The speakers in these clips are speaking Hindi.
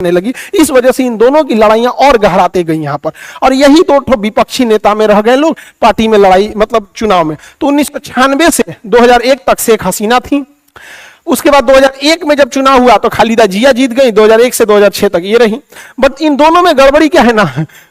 लगी। इस वजह से इन दोनों की लड़ाइयां और गहराते गई यहां पर, और यही दो विपक्षी नेता में रह गए लोग पार्टी में लड़ाई, मतलब चुनाव में। तो 1996 से 2001 तक शेख हसीना थी। उसके बाद 2001 में जब चुनाव हुआ तो खालिदा जिया जीत गई, 2001 से 2006 तक ये रही। बट इन दोनों में गड़बड़ी क्या है ना,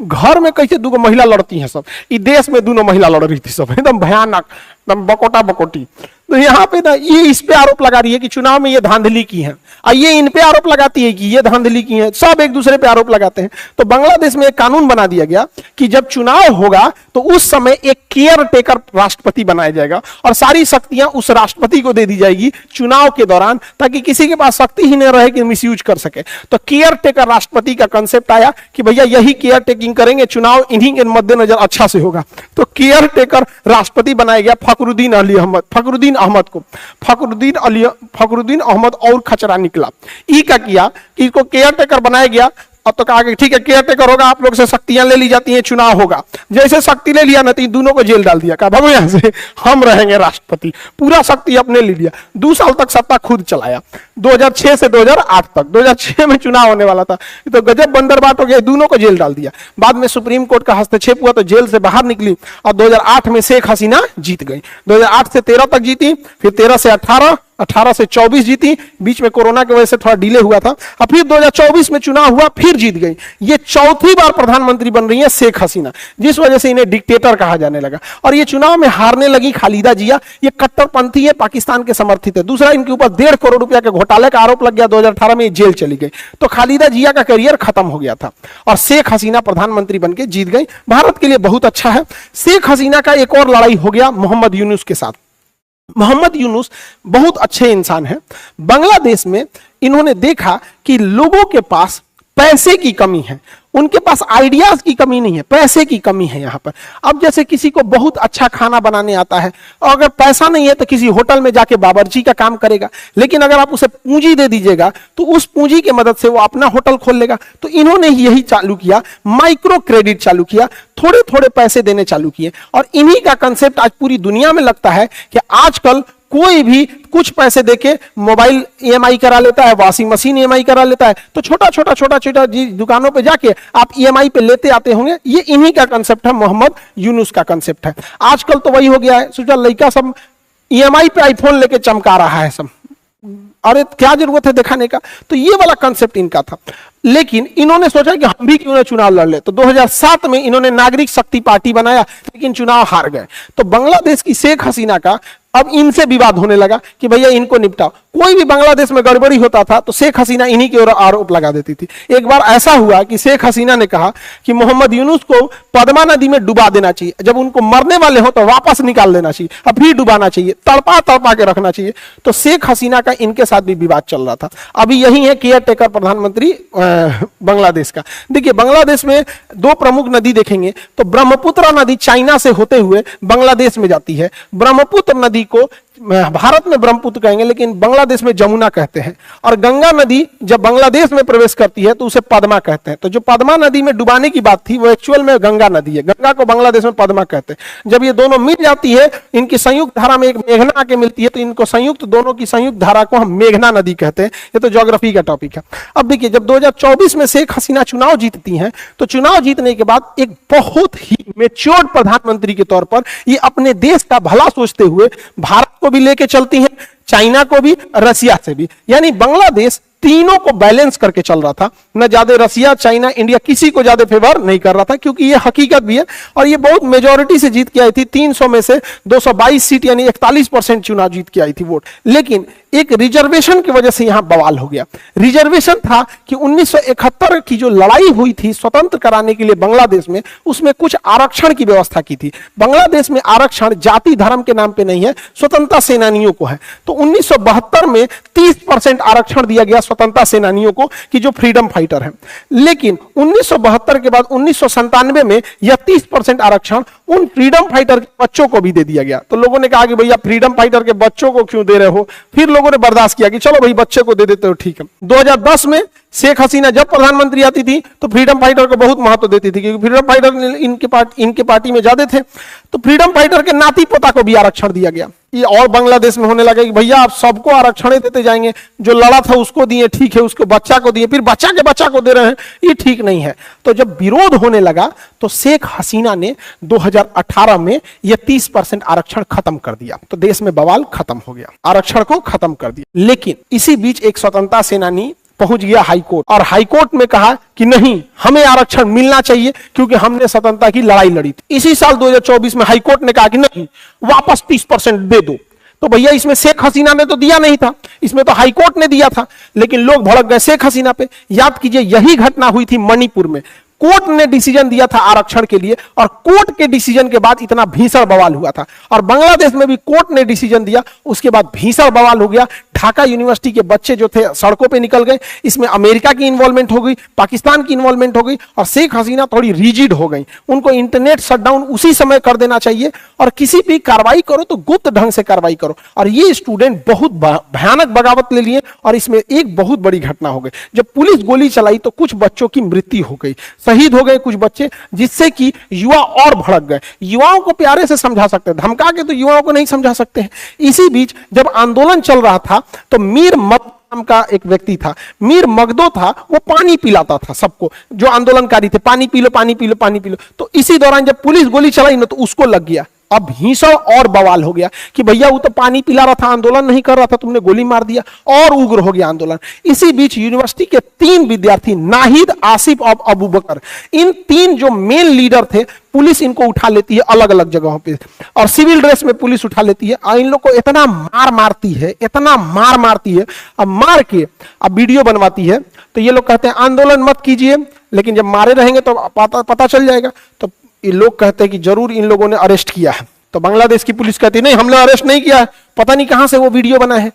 घर में कैसे दो महिला लड़ती हैं सब, इस देश में दोनों महिला लड़ रही थी सब, एकदम भयानक, एकदम बकोटा बकोटी। तो यहाँ पे ना ये इस पे आरोप लगा रही है कि चुनाव में ये धांधली की है, और ये इन पे आरोप लगाती है कि ये धांधली की है, सब एक दूसरे पे आरोप लगाते हैं। तो बांग्लादेश में एक कानून बना दिया गया कि जब चुनाव होगा तो उस समय एक केयर टेकर राष्ट्रपति बनाया जाएगा, और सारी शक्तियां उस राष्ट्रपति को दे दी जाएगी चुनाव के दौरान, ताकि किसी के पास शक्ति ही नहीं रहे कि मिसयूज कर सके। तो केयर टेकर राष्ट्रपति का कंसेप्ट आया कि भैया यही केयर टेकिंग करेंगे, चुनाव इन्हीं के मद्देनजर अच्छा से होगा। तो केयर टेकर राष्ट्रपति बनाया गया फखरुद्दीन अहमद को। फखरुद्दीन अहमद और खचरा निकला। ई का किया कि इसको केयर टेकर बनाया गया। अब तो कहा कि ठीक है केयर टेकर होगा, आप लोग से शक्तियां ले ली जाती हैं, चुनाव होगा। जैसे शक्ति ले लिया ना तो दोनों को जेल डाल दिया, कहा भागो यहां से, हम रहेंगे राष्ट्रपति। पूरा शक्ति अपने ले लिया, 2 साल तक सत्ता खुद चलाया, 2006 से 2008 तक। 2006 में चुनाव होने वाला था, तो गजब बंदरबाट हो गया, दोनों को जेल डाल दिया। बाद में सुप्रीम कोर्ट का हस्तक्षेप हुआ तो जेल से बाहर निकली, और 2008 में शेख हसीना जीत गई। 2008 से 13 तक जीती, फिर 13 से 18, 18 से 24 जीती, बीच में कोरोना की वजह से थोड़ा डिले हुआ था, और फिर 2024 में चुनाव हुआ, फिर जीत गई। ये चौथी बार प्रधानमंत्री बन रही है शेख हसीना, जिस वजह से इन्हें डिक्टेटर कहा जाने लगा। और ये चुनाव में हारने लगी खालिदा जिया, ये कट्टरपंथी है, पाकिस्तान के समर्थित है। दूसरा, इनके ऊपर 1.5 करोड़ रुपया के घोटाले का आरोप लग गया, 2018 में जेल चली गई। तो खालिदा जिया का करियर खत्म हो गया था, और शेख हसीना प्रधानमंत्री बनकर जीत गई। भारत के लिए बहुत अच्छा है। शेख हसीना का एक और लड़ाई हो गया मोहम्मद यूनुस के साथ। मोहम्मद यूनुस बहुत अच्छे इंसान हैं। बांग्लादेश में इन्होंने देखा कि लोगों के पास पैसे की कमी है, उनके पास आइडियाज की कमी नहीं है, पैसे की कमी है यहाँ पर। अब जैसे किसी को बहुत अच्छा खाना बनाने आता है, और अगर पैसा नहीं है तो किसी होटल में जाके बावर्ची का काम करेगा, लेकिन अगर आप उसे पूंजी दे दीजिएगा तो उस पूंजी की मदद से वो अपना होटल खोल लेगा। तो इन्होंने यही चालू किया, माइक्रो क्रेडिट चालू किया, थोड़े थोड़े पैसे देने चालू किए। और इन्हीं का कंसेप्ट आज पूरी दुनिया में लगता है कि आजकल कोई भी कुछ पैसे देके मोबाइल ईएमआई करा लेता है, वॉशिंग मशीन ईएमआई करा लेता है। तो छोटा छोटा दुकानों पे जाके आप ईएमआई पे लेते आते होंगे। ये इन्हीं का कंसेप्ट है, मोहम्मद यूनुस का कंसेप्ट है। आजकल तो वही हो गया है, सोचा लड़का सब ईएमआई पे आईफोन लेके चमका रहा है सब, अरे क्या जरूरत है दिखाने का। तो ये वाला कंसेप्ट इनका था। लेकिन इन्होंने सोचा कि हम भी क्यों ना चुनाव लड़ ले। तो 2007 में इन्होंने नागरिक शक्ति पार्टी बनाया, लेकिन चुनाव हार गए। तो बांग्लादेश की शेख हसीना का अब इनसे विवाद होने लगा कि भैया इनको निपटाओ। कोई भी बांग्लादेश में गड़बड़ी होता था तो शेख हसीना इन्हीं की ओर आरोप लगा देती थी। एक बार ऐसा हुआ कि शेख हसीना ने कहा कि मोहम्मद यूनुस को पद्मा नदी में डुबा देना चाहिए, जब उनको मरने वाले हो तो वापस निकाल देना चाहिए, अब फिर डुबाना चाहिए, तड़पा तड़पा के रखना चाहिए। तो शेख हसीना का इनके साथ भी विवाद चल रहा था। अभी यही है केयर टेकर प्रधानमंत्री बांग्लादेश का। देखिए बांग्लादेश में 2 प्रमुख नदी देखेंगे तो ब्रह्मपुत्र नदी चाइना से होते हुए बांग्लादेश में जाती है। ब्रह्मपुत्र नदी को भारत में ब्रह्मपुत्र कहेंगे, लेकिन बांग्लादेश में जमुना कहते हैं। और गंगा नदी जब बांग्लादेश में प्रवेश करती है तो उसे पद्मा कहते हैं। तो जो पद्मा नदी में डुबाने की बात थी वो एक्चुअल में गंगा नदी है, गंगा को बांग्लादेश में पद्मा कहते हैं। जब ये दोनों मिल जाती है, इनकी संयुक्त धारा में एक मेघना आके मिलती है, तो इनको संयुक्त, दोनों की संयुक्त धारा को हम मेघना नदी कहते हैं। ये तो ज्योग्राफी का टॉपिक है। अब देखिए जब 2024 में शेख हसीना चुनाव जीतती हैं, तो चुनाव जीतने के बाद एक बहुत ही मैच्योर्ड प्रधानमंत्री के तौर पर ये अपने देश का भला सोचते हुए भारत को भी लेके चलती हैं, चाइना को भी, रसिया से भी। यानी बांग्लादेश तीनों को बैलेंस करके चल रहा था। न ज्यादा रसिया, चाइना, इंडिया किसी को ज्यादा फेवर नहीं कर रहा था, क्योंकि ये हकीकत भी है। और ये बहुत मेजॉरिटी से जीत के आई थी, 300 में से 222 सीट यानी 41% चुनाव जीत के आई थी वोट। लेकिन एक रिजर्वेशन की वजह से यहां बवाल हो गया। रिजर्वेशन था कि 1971 की जो लड़ाई हुई थी स्वतंत्र कराने के लिए बांग्लादेश में, उसमें कुछ आरक्षण की व्यवस्था की थी। बांग्लादेश में आरक्षण जाति धर्म के नाम पे नहीं है, स्वतंत्रता सेनानियों को है। तो 1972 में 30% आरक्षण दिया गया स्वतंत्रता सेनानियों को कि जो फ्रीडम फाइटर हैं। लेकिन 1972 के बाद 1997 में यह 30% आरक्षण उन फ्रीडम फाइटर के बच्चों को भी दे दिया गया। तो लोगों ने कहा कि भैया फ्रीडम फाइटर के बच्चों को क्यों दे रहे हो? फिर लोगों ने बर्दाश्त किया कि चलो भाई बच्चे को दे देते हो, ठीक है। 2010 में शेख हसीना जब प्रधानमंत्री आती थी तो फ्रीडम फाइटर को बहुत महत्व देती थी, क्योंकि फ्रीडम फाइटर इनके पार्टी में ज्यादा थे। तो फ्रीडम फाइटर के नाती पोता को भी आरक्षण दिया गया। ये और बांग्लादेश में होने लगा कि भैया आप सबको आरक्षण देते जाएंगे, जो लड़ा था उसको दिए ठीक है, उसको बच्चा को दिए, फिर बच्चा के बच्चा को दे रहे हैं, ये ठीक नहीं है। तो जब विरोध होने लगा तो शेख हसीना ने 2018 में ये 30% आरक्षण खत्म कर दिया, तो देश में बवाल खत्म हो गया, आरक्षण को खत्म कर दिया। लेकिन इसी बीच एक स्वतंत्रता सेनानी पहुंच गया हाईकोर्ट, और हाईकोर्ट में कहा कि नहीं, हमें आरक्षण मिलना चाहिए क्योंकि हमने स्वतंत्रता की लड़ाई लड़ी थी। इसी साल 2024 में हाईकोर्ट ने कहा कि नहीं, वापस 30% दे दो। तो भैया इसमें शेख हसीना ने तो दिया नहीं था, इसमें तो हाईकोर्ट ने दिया था, लेकिन लोग भड़क गए शेख हसीना पे। याद कीजिए यही घटना हुई थी मणिपुर में, कोर्ट ने डिसीजन दिया था आरक्षण के लिए, और कोर्ट के डिसीजन के बाद इतना भीषण बवाल हुआ था। और बांग्लादेश में भी कोर्ट ने डिसीजन दिया, उसके बाद भीषण बवाल हो गया। ढाका यूनिवर्सिटी के बच्चे जो थे सड़कों पे निकल गए, इसमें अमेरिका की इन्वॉल्वमेंट हो गई, पाकिस्तान की इन्वॉल्वमेंट हो गई, और शेख हसीना थोड़ी रिजिड हो गई। उनको इंटरनेट शटडाउन उसी समय कर देना चाहिए, और किसी भी कार्रवाई करो तो गुप्त ढंग से कार्रवाई करो। और ये स्टूडेंट बहुत भयानक बगावत ले लिए, और इसमें एक बहुत बड़ी घटना हो गई। जब पुलिस गोली चलाई तो कुछ बच्चों की मृत्यु हो गई, शहीद हो गए कुछ बच्चे, जिससे कि युवा और भड़क गए। युवाओं को प्यारे से समझा सकते हैं, धमका के तो युवाओं को नहीं समझा सकते हैं। इसी बीच जब आंदोलन चल रहा था तो मीर मगदो नाम का एक व्यक्ति था, मीर मगदो था, वो पानी पिलाता था सबको, जो आंदोलनकारी थे, पानी पी लो पानी पी लो पानी पी लो। तो इसी दौरान जब पुलिस गोली चलाई ना तो उसको लग गया। अब भीषण और बवाल हो गया कि भैया वो तो पानी पिला रहा था, आंदोलन नहीं कर रहा था, तुमने गोली मार दिया, और उग्र हो गया आंदोलन। इसी बीच यूनिवर्सिटी के 3 विद्यार्थी, नाहिद, आसिफ और अबू बकर, इन 3 जो मेन लीडर थे, पुलिस इनको उठा लेती है अलग अलग जगहों पे, और सिविल ड्रेस में पुलिस उठा लेती है, और इन लोग को इतना मार मारती है, इतना मार मारती है, अब मार के अब वीडियो बनवाती है। तो ये लोग कहते हैं आंदोलन मत कीजिए, लेकिन जब मारे रहेंगे तो पता चल जाएगा। तो ये लोग कहते हैं कि जरूर इन लोगों ने अरेस्ट किया है। तो बांग्लादेश की पुलिस कहती है नहीं, हमने अरेस्ट नहीं किया है, पता नहीं कहां से वो वीडियो बना है।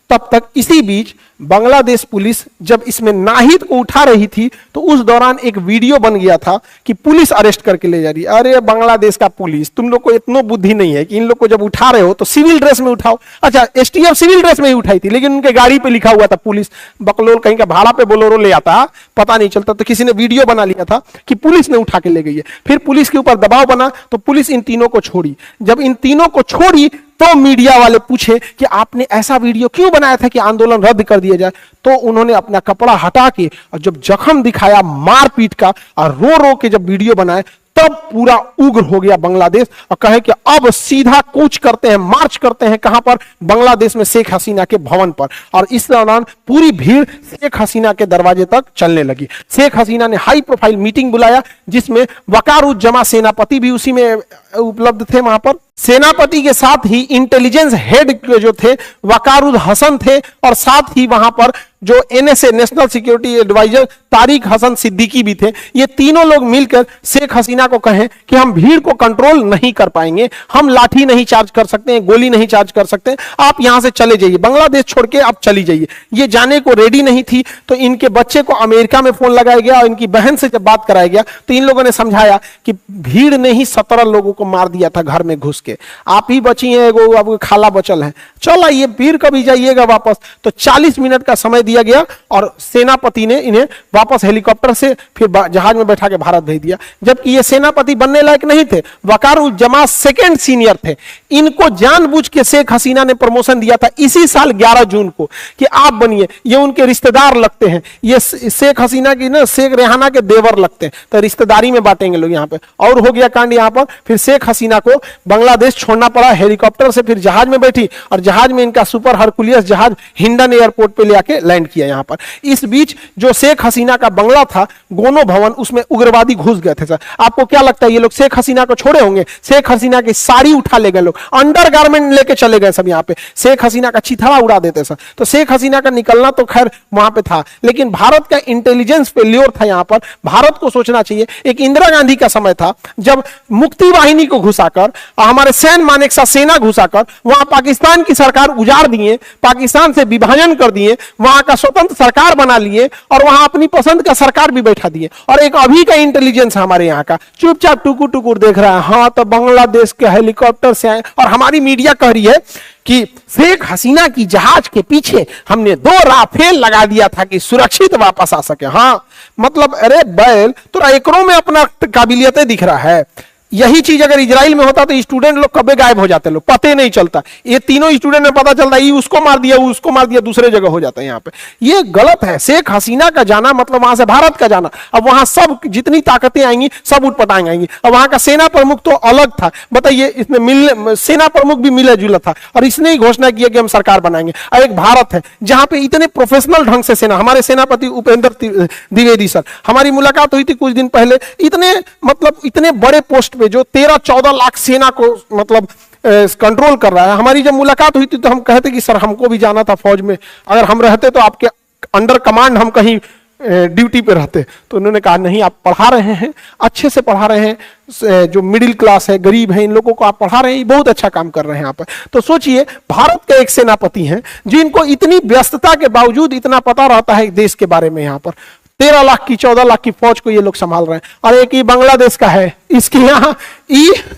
तब तक इसी बीच बांग्लादेश पुलिस जब इसमें नाहिद को उठा रही थी तो उस दौरान एक वीडियो बन गया था कि पुलिस अरेस्ट करके ले जा रही है। अरे बांग्लादेश का पुलिस, तुम लोग को इतना बुद्धि नहीं है कि इन लोग को जब उठा रहे हो तो सिविल ड्रेस में उठाओ। अच्छा, एसटीएफ सिविल ड्रेस में ही उठाई थी, लेकिन उनके गाड़ी पे लिखा हुआ था पुलिस। बकलोल कहीं का भाड़ा पे बोलोरो ले आता, पता नहीं चलता, तो किसी ने वीडियो बना लिया था कि पुलिस ने उठा के ले गई है। फिर पुलिस के ऊपर दबाव बना तो पुलिस इन तीनों को छोड़ी। जब इन तीनों को छोड़ी तो मीडिया वाले पूछे कि आपने ऐसा वीडियो क्यों बनाया था कि आंदोलन रद्द कर दिया जाए। तो उन्होंने अपना कपड़ा हटा के और जब जख्म दिखाया मारपीट का, और रो रो के जब वीडियो बनाए, तब पूरा उग्र हो गया बांग्लादेश, और कहे कि अब सीधा कूच करते हैं, मार्च करते हैं। कहां पर? बांग्लादेश में शेख हसीना के भवन पर। और इस दौरान पूरी भीड़ शेख हसीना के दरवाजे तक चलने लगी। शेख हसीना ने हाई प्रोफाइल मीटिंग बुलाया, जिसमें वकारुज्जमा सेनापति भी उसी में उपलब्ध थे। वहां पर सेनापति के साथ ही इंटेलिजेंस हेड जो थे वकारुल हसन थे, और साथ ही वहां पर जो NSA national security adviser Tariq Hasan Siddiqui भी थे। ये तीनों लोग मिलकर शेख हसीना को कहें कि हम भीड़ को कंट्रोल नहीं कर पाएंगे, हम लाठी नहीं चार्ज कर सकते हैं, गोली नहीं चार्ज कर सकते, आप यहां से चले जाइए, बांग्लादेश छोड़ के आप चली जाइए। ये जाने को रेडी नहीं थी, तो इनके बच्चे को अमेरिका में फोन लगाया गया, और इनकी बहन से जब बात कराया गया तो इन लोगों ने समझाया कि भीड़ ने ही 17 लोगों को मार दिया था घर में घुस के, आप ही बची हैं, एगो आपको खाला बचल है, चल आइए फिर कभी जाइएगा वापस। तो 40 मिनट का समय दिया गया, और सेनापति ने इन्हें वापस हेलीकॉप्टर से फिर जहाज में बैठा के भारत भेज दिया। जबकि ये सेनापति बनने लायक नहीं थे, वकारुज्जमा सेकंड सीनियर थे। इनको जानबूझ के शेख हसीना ने प्रमोशन दिया था इसी साल 11 जून को कि आप बनिए। ये उनके रिश्तेदार लगते हैं, ये शेख हसीना की ना शेख रेहाना के देवर लगते हैं, तो रिश्तेदारी में बांटेंगे लोग यहाँ पे। और हो गया कांड यहाँ पर, फिर शेख हसीना को बांग्लादेश छोड़ना पड़ा, हेलीकॉप्टर से फिर जहाज में बैठी, और जहाज में इनका सुपर हरकुलियस जहाज हिंडन एयरपोर्ट पे ले आके लैंड किया यहाँ पर। इस बीच जो शेख हसीना का बंगला था गोनो भवन, उसमें उग्रवादी घुस गए थे। सर आपको क्या लगता है ये लोग शेख हसीना को छोड़े होंगे? शेख हसीना की साड़ी उठा ले गए लोग, अंडरगारमेंट लेके चले गए सब यहाँ पे, शेख हसीना का चिथड़ा उड़ा देते सर। तो शेख हसीना का निकलना तो खैर वहां पे था, लेकिन भारत का इंटेलिजेंस फेल्योर था यहाँ पर। भारत को सोचना चाहिए, एक इंदिरा गांधी का समय था जब मुक्ति वाहिनी को घुसाकर, हमारे सैन्य मानेकशा सेना घुसाकर वहां पाकिस्तान की सरकार उजाड़ दिए, पाकिस्तान से विभाजन कर दिए, वहां का स्वतंत्र सरकार बना लिए, और वहां अपनी पसंद का सरकार भी बैठा दिए। और एक अभी का इंटेलिजेंस हमारे यहाँ का चुपचाप टुकुर टुकुर देख रहा है। हाँ, तो बांग्लादेश के हेलीकॉप्टर से आए, और हमारी मीडिया कह रही है कि शेख हसीना की जहाज के पीछे हमने 2 राफेल लगा दिया था कि सुरक्षित वापस आ सके। हाँ मतलब, अरे बैल, तो एकरों में अपना काबिलियतें दिख रहा है। यही चीज अगर इजराइल में होता तो स्टूडेंट लोग कभी गायब हो जाते, लोग पता ही नहीं चलता। ये तीनों स्टूडेंट में पता चलता ये उसको मार दिया, वो उसको मार दिया, दूसरे जगह हो जाता है। यहाँ पे ये गलत है। शेख हसीना का जाना मतलब वहां से भारत का जाना। अब वहां सब जितनी ताकतें आएंगी सब उठपटांग आएंगी। अब वहां का सेना प्रमुख तो अलग था, बताइए, इसने मिलने सेना प्रमुख भी मिला जुला था और इसने ही घोषणा किया कि हम सरकार बनाएंगे। और एक भारत है जहां पे इतने प्रोफेशनल ढंग से सेना, हमारे सेनापति उपेंद्र द्विवेदी सर, हमारी मुलाकात हुई थी कुछ दिन पहले, इतने मतलब इतने बड़े पोस्ट पे जो 13-14 लाख सेना को मतलब कंट्रोल कर रहा है। हमारी जब मुलाकात हुई थी तो हम कहते कि सर हमको भी जाना था फौज में, अगर हम रहते तो आपके अंडर कमांड हम कहीं ड्यूटी पे रहते। तो उन्होंने कहा नहीं, आप पढ़ा रहे हैं, अच्छे से पढ़ा रहे हैं, जो मिडिल क्लास है, गरीब है, इन लोगों को आप पढ़ा रहे हैं, बहुत अच्छा काम कर रहे हैं यहाँ पर। तो सोचिए भारत के एक सेनापति हैं जिनको इतनी व्यस्तता के बावजूद इतना पता रहता है देश के बारे में। यहाँ पर 13 लाख की 14 लाख की फौज को ये लोग संभाल रहे हैं। और एक ही बांग्लादेश का है, इसके यहाँ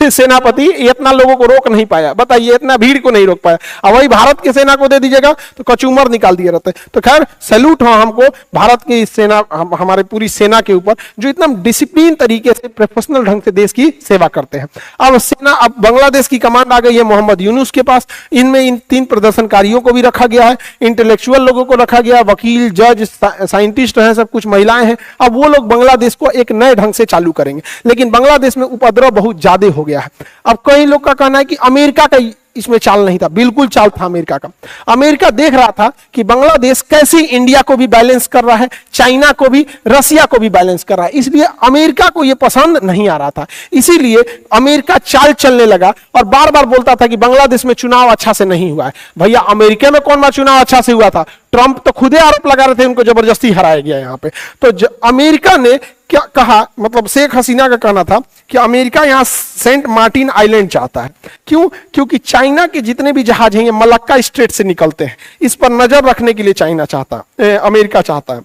सेनापति इतना लोगों को रोक नहीं पाया, बताइए, इतना भीड़ को नहीं रोक पाया। अब वही भारत की सेना को दे दीजिएगा तो कचूमर निकाल दिए रहते। तो खैर सैल्यूट हो हमको भारत की सेना, हमारे पूरी सेना के ऊपर जो इतना डिसिप्लिन तरीके से प्रोफेशनल ढंग से देश की सेवा करते हैं। अब सेना, अब बांग्लादेश की कमांड आ गई है मोहम्मद यूनुस के पास। इनमें इन 3 प्रदर्शनकारियों को भी रखा गया है, इंटेलेक्चुअल लोगों को रखा गया, वकील, जज, साइंटिस्ट हैं, सब कुछ महिलाएं हैं। अब वो लोग बांग्लादेश को एक नए ढंग से चालू करेंगे। लेकिन बांग्लादेश में उपद्रव बहुत ज्यादा हो गया है। अब कई लोग का कहना है कि अमेरिका का इसमें चाल नहीं था, बिल्कुल चाल था अमेरिका का। अमेरिका देख रहा था कि बांग्लादेश कैसे इंडिया को भी बैलेंस कर रहा है, चाइना को भी, रसिया को भी बैलेंस कर रहा है, इसलिए अमेरिका को यह पसंद नहीं आ रहा था। इसीलिए अमेरिका चाल चलने लगा और बार बार बोलता था कि बांग्लादेश में चुनाव अच्छा से नहीं हुआ है। भैया अमेरिका में कौन सा चुनाव अच्छा से हुआ था? ट्रंप तो खुदे आरोप लगा रहे थे उनको जबरदस्ती हराया गया यहाँ पे। तो अमेरिका ने क्या कहा, मतलब शेख हसीना का कहना था कि अमेरिका यहाँ सेंट मार्टिन आइलैंड चाहता है। क्यों? क्योंकि चाइना के जितने भी जहाज हैं ये मलक्का स्ट्रेट से निकलते हैं, इस पर नजर रखने के लिए अमेरिका चाहता है।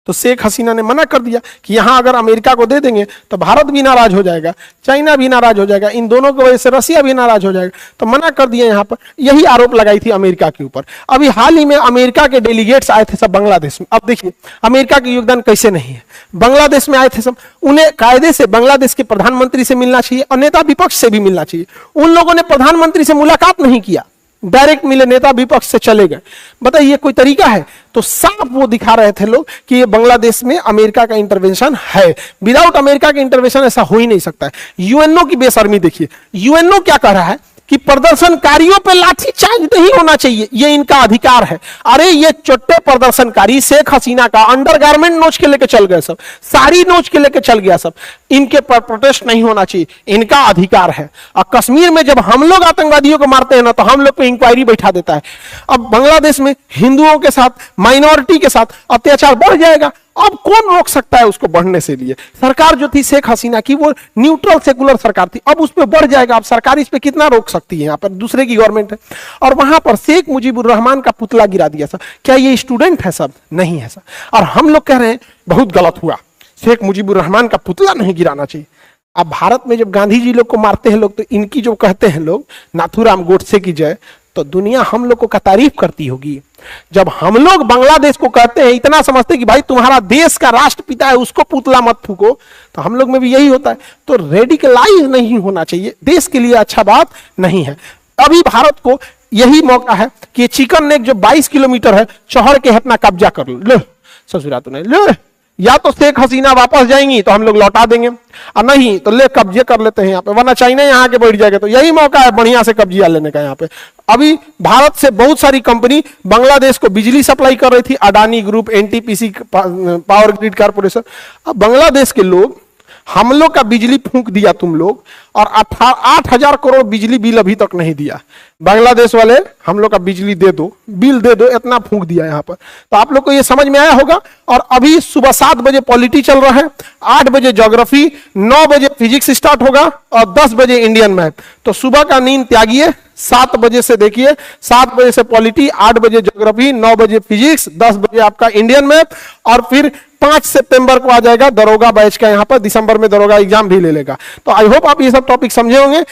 तो शेख हसीना ने मना कर दिया कि यहां अगर अमेरिका को दे देंगे तो भारत भी नाराज हो जाएगा, चाइना भी नाराज हो जाएगा, इन दोनों की वजह से रसिया भी नाराज हो जाएगा। तो मना कर दिया यहां पर। यही आरोप लगाई थी अमेरिका के ऊपर। अभी हाल ही में अमेरिका के डेलीगेट्स आए थे सब बांग्लादेश में। अब देखिए अमेरिका का योगदान कैसे नहीं है। बांग्लादेश में आए थे सब, उन्हें कायदे से बांग्लादेश के प्रधानमंत्री से मिलना चाहिए और नेता विपक्ष से भी मिलना चाहिए। उन लोगों ने प्रधानमंत्री से मुलाकात नहीं किया, डायरेक्ट मिले, नेता विपक्ष से चले गए। बताइए कोई तरीका है? तो साफ वो दिखा रहे थे लोग कि ये बांग्लादेश में अमेरिका का इंटरवेंशन है। विदाउट अमेरिका के इंटरवेंशन ऐसा हो ही नहीं सकता है। यूएनओ की बेशर्मी देखिए, यूएनओ क्या कह रहा है कि प्रदर्शनकारियों पे लाठीचार्ज नहीं होना चाहिए, ये इनका अधिकार है। अरे ये चोट्टे प्रदर्शनकारी शेख हसीना का अंडरगारमेंट नोच के लेके चल गए, सब साड़ी नोच के लेके चल गया सब। इनके पर प्रोटेस्ट नहीं होना चाहिए, इनका अधिकार है। और कश्मीर में जब हम लोग आतंकवादियों को मारते हैं ना तो हम लोग पे इंक्वायरी बैठा देता है। अब बांग्लादेश में हिंदुओं के साथ, माइनॉरिटी के साथ अत्याचार बढ़ जाएगा। अब कौन रोक सकता है उसको बढ़ने से? लिए सरकार जो थी शेख हसीना की वो न्यूट्रल सेकुलर सरकार थी, अब उस पर बढ़ जाएगा। अब सरकार इस पे कितना रोक सकती है? यहाँ पर दूसरे की गवर्नमेंट है। और वहां पर शेख मुजीबुर रहमान का पुतला गिरा दिया सब। क्या ये स्टूडेंट है सब? नहीं है सब। और हम लोग कह रहे हैं बहुत गलत हुआ, शेख मुजीबुर रहमान का पुतला नहीं गिराना चाहिए। अब भारत में जब गांधी जी लोग को मारते हैं लोग, तो इनकी जो कहते हैं लोग नाथूराम गोडसे की जय, तो दुनिया हम लोग को तारीफ करती होगी। जब हम लोग बांग्लादेश को कहते हैं, इतना समझते कि भाई तुम्हारा देश का राष्ट्रपिता है उसको पुतला मत फूको, तो हम लोग में भी यही होता है। तो रेडिकलाइज नहीं होना चाहिए, देश के लिए अच्छा बात नहीं है। अभी भारत को यही मौका है कि चिकन नेक जो 22 किलोमीटर है चढ़ के अपना कब्जा कर लो। ससुरा तो नहीं लो, या तो शेख हसीना वापस जाएंगी तो हम लोग लौटा देंगे, और नहीं तो ले कब्जे कर लेते हैं यहाँ पे, वरना चाइना यहाँ के बैठ जाएगा। तो यही मौका है बढ़िया से कब्जिया लेने का यहाँ पे। अभी भारत से बहुत सारी कंपनी बांग्लादेश को बिजली सप्लाई कर रही थी, Adani group, NTPC, power grid corporation. अब बांग्लादेश के लोग हम लोग का बिजली फूंक दिया तुम लोग, और 8,000 करोड़ बिजली बिल अभी तक नहीं दिया। बांग्लादेश वाले हम लोग का बिजली दे दो, बिल दे दो, इतना फूंक दिया यहाँ पर। तो आप लोग को ये समझ में आया होगा। और अभी सुबह 7 बजे पॉलिटी चल रहा है, 8 बजे ज्योग्राफी, 9 बजे फिजिक्स स्टार्ट होगा और 10 बजे इंडियन मैथ। तो सुबह का नींद त्यागिए, 7 बजे से देखिए, 7 बजे से पॉलिटी, 8 बजे ज्योग्राफी, 9 बजे फिजिक्स, 10 बजे आपका इंडियन मैथ। और फिर 5 सितंबर को आ जाएगा दरोगा बैच का, यहाँ पर दिसंबर में दरोगा एग्जाम भी ले लेगा। तो आई होप आप ये सब टॉपिक समझे होंगे।